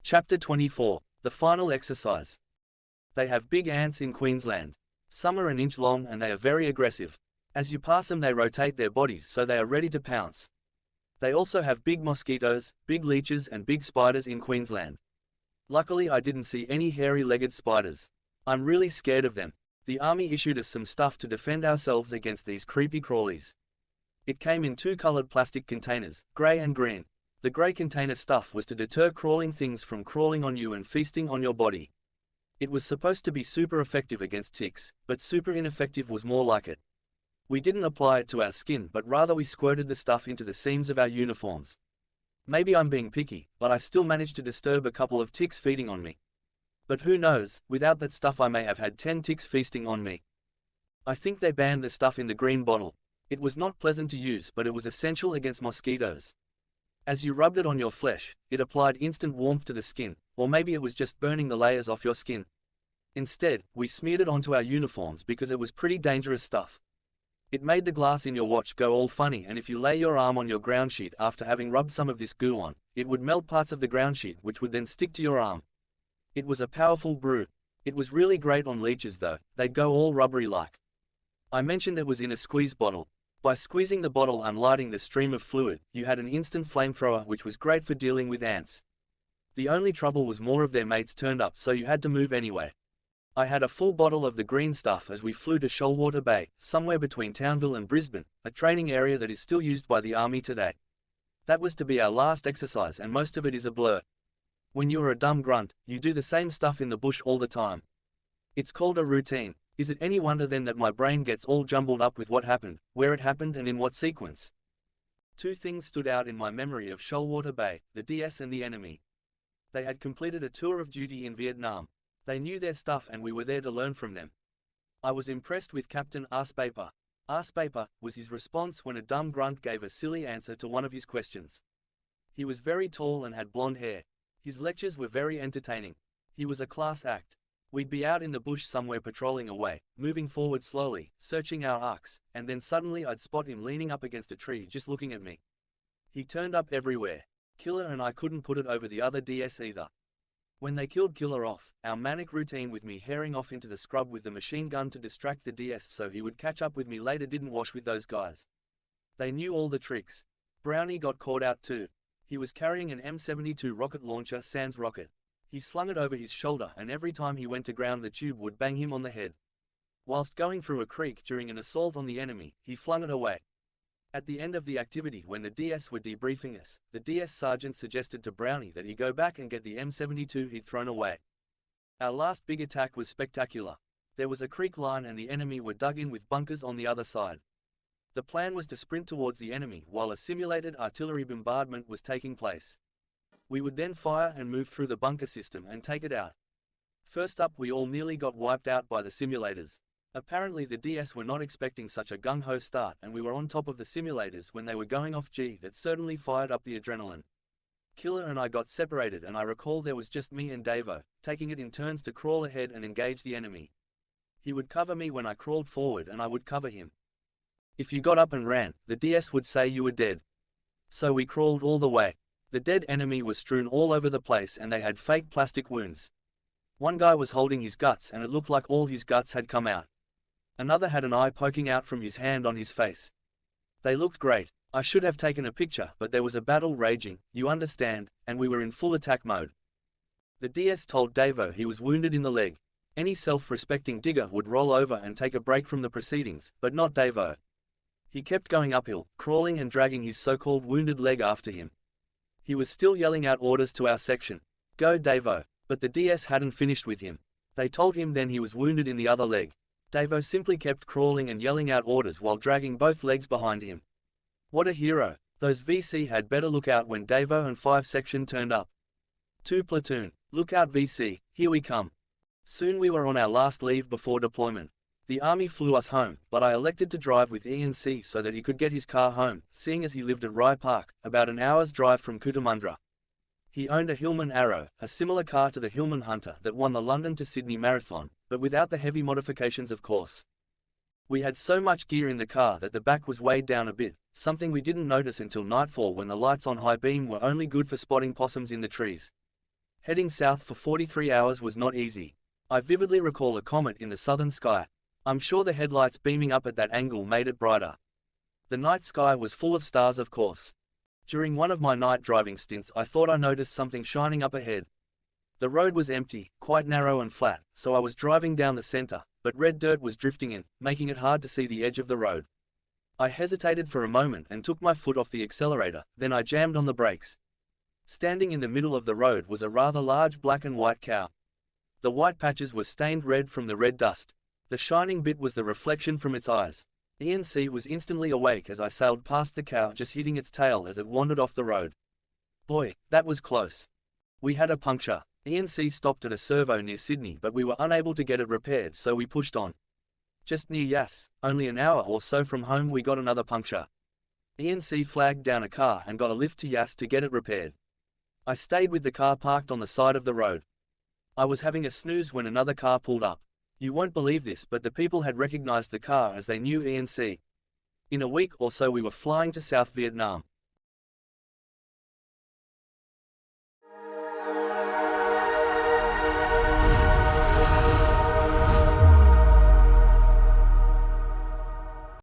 Chapter 24. The Final Exercise. They have big ants in Queensland. Some are an inch long and they are very aggressive. As you pass them they rotate their bodies so they are ready to pounce. They also have big mosquitoes, big leeches and big spiders in Queensland. Luckily I didn't see any hairy-legged spiders. I'm really scared of them. The army issued us some stuff to defend ourselves against these creepy crawlies. It came in two colored plastic containers, grey and green. The grey container stuff was to deter crawling things from crawling on you and feasting on your body. It was supposed to be super effective against ticks, but super ineffective was more like it. We didn't apply it to our skin but rather we squirted the stuff into the seams of our uniforms. Maybe I'm being picky, but I still managed to disturb a couple of ticks feeding on me. But who knows, without that stuff I may have had 10 ticks feasting on me. I think they banned the stuff in the green bottle. It was not pleasant to use but it was essential against mosquitoes. As you rubbed it on your flesh, it applied instant warmth to the skin, or maybe it was just burning the layers off your skin. Instead, we smeared it onto our uniforms because it was pretty dangerous stuff. It made the glass in your watch go all funny and if you lay your arm on your ground sheet after having rubbed some of this goo on, it would melt parts of the ground sheet which would then stick to your arm. It was a powerful brew. It was really great on leeches though, they'd go all rubbery like. I mentioned it was in a squeeze bottle. By squeezing the bottle and lighting the stream of fluid, you had an instant flamethrower which was great for dealing with ants. The only trouble was more of their mates turned up so you had to move anyway. I had a full bottle of the green stuff as we flew to Shoalwater Bay, somewhere between Townville and Brisbane, a training area that is still used by the army today. That was to be our last exercise and most of it is a blur. When you are a dumb grunt, you do the same stuff in the bush all the time. It's called a routine. Is it any wonder then that my brain gets all jumbled up with what happened, where it happened and in what sequence? Two things stood out in my memory of Shoalwater Bay, the DS and the enemy. They had completed a tour of duty in Vietnam. They knew their stuff and we were there to learn from them. I was impressed with Captain Arspaper. Arspaper was his response when a dumb grunt gave a silly answer to one of his questions. He was very tall and had blonde hair. His lectures were very entertaining. He was a class act. We'd be out in the bush somewhere patrolling away, moving forward slowly, searching our arcs, and then suddenly I'd spot him leaning up against a tree just looking at me. He turned up everywhere. Killer and I couldn't put it over the other DS either. When they killed Killer off, our manic routine with me herring off into the scrub with the machine gun to distract the DS so he would catch up with me later didn't wash with those guys. They knew all the tricks. Brownie got caught out too. He was carrying an M72 rocket launcher sans rocket. He slung it over his shoulder and every time he went to ground the tube would bang him on the head. Whilst going through a creek during an assault on the enemy, he flung it away. At the end of the activity when the DS were debriefing us, the DS sergeant suggested to Brownie that he go back and get the M72 he'd thrown away. Our last big attack was spectacular. There was a creek line and the enemy were dug in with bunkers on the other side. The plan was to sprint towards the enemy while a simulated artillery bombardment was taking place. We would then fire and move through the bunker system and take it out. First up we all nearly got wiped out by the simulators. Apparently the DS were not expecting such a gung-ho start and we were on top of the simulators when they were going off. That certainly fired up the adrenaline. Killer and I got separated and I recall there was just me and Davo, taking it in turns to crawl ahead and engage the enemy. He would cover me when I crawled forward and I would cover him. If you got up and ran, the DS would say you were dead. So we crawled all the way. The dead enemy was strewn all over the place and they had fake plastic wounds. One guy was holding his guts and it looked like all his guts had come out. Another had an eye poking out from his hand on his face. They looked great. I should have taken a picture but there was a battle raging, you understand, and we were in full attack mode. The DS told Davo he was wounded in the leg. Any self-respecting digger would roll over and take a break from the proceedings, but not Davo. He kept going uphill, crawling and dragging his so-called wounded leg after him. He was still yelling out orders to our section. Go Davo. But the DS hadn't finished with him. They told him then he was wounded in the other leg. Davo simply kept crawling and yelling out orders while dragging both legs behind him. What a hero. Those VC had better look out when Davo and 5 section turned up. 2 platoon. Look out VC, here we come. Soon we were on our last leave before deployment. The army flew us home, but I elected to drive with E&C so that he could get his car home, seeing as he lived at Rye Park, about an hour's drive from Cootamundra. He owned a Hillman Arrow, a similar car to the Hillman Hunter that won the London to Sydney Marathon, but without the heavy modifications of course. We had so much gear in the car that the back was weighed down a bit, something we didn't notice until nightfall when the lights on high beam were only good for spotting possums in the trees. Heading south for 43 hours was not easy. I vividly recall a comet in the southern sky. I'm sure the headlights beaming up at that angle made it brighter. The night sky was full of stars, of course. During one of my night driving stints, I thought I noticed something shining up ahead. The road was empty, quite narrow and flat, so I was driving down the center, but red dirt was drifting in, making it hard to see the edge of the road. I hesitated for a moment and took my foot off the accelerator, then I jammed on the brakes. Standing in the middle of the road was a rather large black and white cow. The white patches were stained red from the red dust. The shining bit was the reflection from its eyes. ENC was instantly awake as I sailed past the cow, just hitting its tail as it wandered off the road. Boy, that was close. We had a puncture. ENC stopped at a servo near Sydney, but we were unable to get it repaired, so we pushed on. Just near Yass, only an hour or so from home, we got another puncture. ENC flagged down a car and got a lift to Yass to get it repaired. I stayed with the car parked on the side of the road. I was having a snooze when another car pulled up. You won't believe this, but the people had recognized the car as they knew ENC. In a week or so we were flying to South Vietnam.